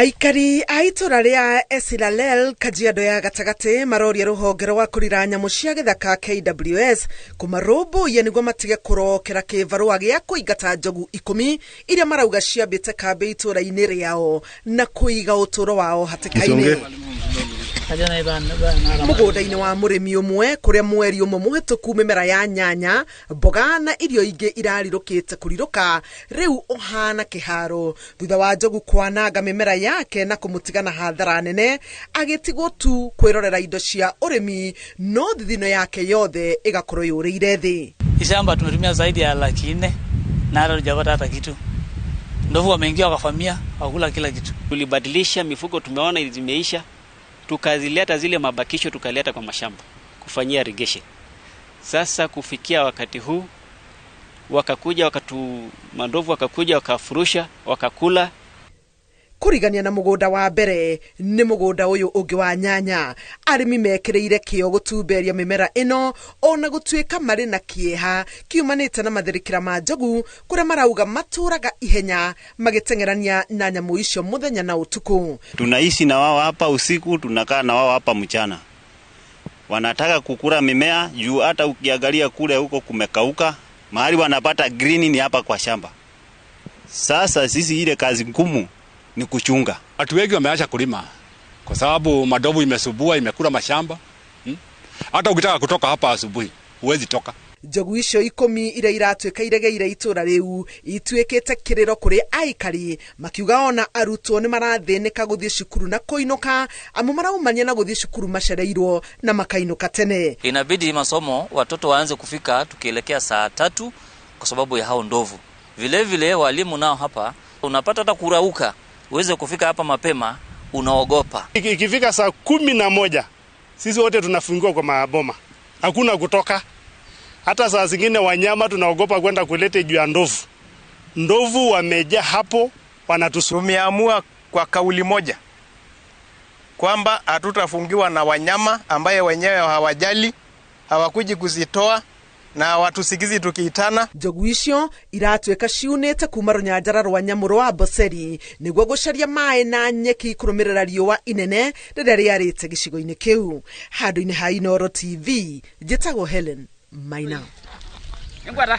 Aikari aitura ria Esilalel Kajiado ya gatagate maroria ruhonge rwa kurira nyamu cia githaka KWS kumarumbuye niguo matige kurokera kivarua gia kuingata njogu 10 iria marauga ciambite kambe itura-ini riao na kuiga uturo wao hatikaini. Mugunda-ini wa murimi umwe kuria mweri umwe muhituku mimera ya nyanya mboga na irio ingi irarirukite kuriruka riu ohana kiharo thutha wa njogu kwananga mimera yake na kumutigana hathara nene agitigwo tu kwirorera indo cia urimi no thithino yake yothe igakorwo yurire thi. Shamba tumetumia zaidi ya 400,000 na hata hujapata hata kitu. Ndovu wameingia wakafamia wakula kila kitu. Tulibadilisha mifugo, tumeona zimeisha, tukazileta zile mabakisho tukaleta kwa mashamba kufanyia irrigation. Sasa kufikia wakati huu wakakuja mandovu wakakuja wakafurusha wakakula. Kurigania na mugunda wa mbere ni mugunda uyu ungi wa nyanya arimi mekireire kio gutumberia mimera ino ona gutuika mari na kieha kiumanite na mathirikira ma njogu kuria marauga maturaga ihenya magitengerania na nyamu icio muthenya na utuku. Tunaishi na wao hapa usiku, tunakaa na wao hapa mchana. Wanataka kukura mimea juu hata ukiangalia kule huko kumekauka, mahali wanapata green ni hapa kwa shamba. Sasa sisi ile kazi ngumu ni kuchunga. Watu wengi wameacha kulima kwa sababu madovu imesubua, imekula mashamba. Hata ukitaka kutoka hapa asubuhi huwezi toka. Njogu icio 10 iria iratuika iregeire itura riu ituikite kiriro kuri aikari makiuga ona arutwo ni marathinika guthie cukuru na kuinuka amu maraumania na guthie cukuru macereirwo na makainuka tene. Inabidi masomo watoto waanze kufika tukielekea saa 3 kwa sababu ya hao ndovu. Vile vile walimu nao hapa unapata hata kurauka uweze kufika hapa mapema unaogopa. Ikifika saa 11 sisi wote tunafungua kwa maboma. Hakuna kutoka. Hata saa zingine wanyama tunaogopa kwenda kulete juu ya ndovu. Ndovu wamejaa hapo Tumeamua kwa kauli moja kwamba hatutafungiwa na wanyama ambaye wenyewe hawajali, hawakuji kuzitoa na watusikizi tukiitana. Njogu icio iratuika ciunite kuma runyanjara rwa nyamu rwa Boseri niguo gucaria mai na nyeki kurumirira riua inene riria riarite gicigo-ini kiu. Handu-ini ha Inooro TV njitagwo Helen Maina.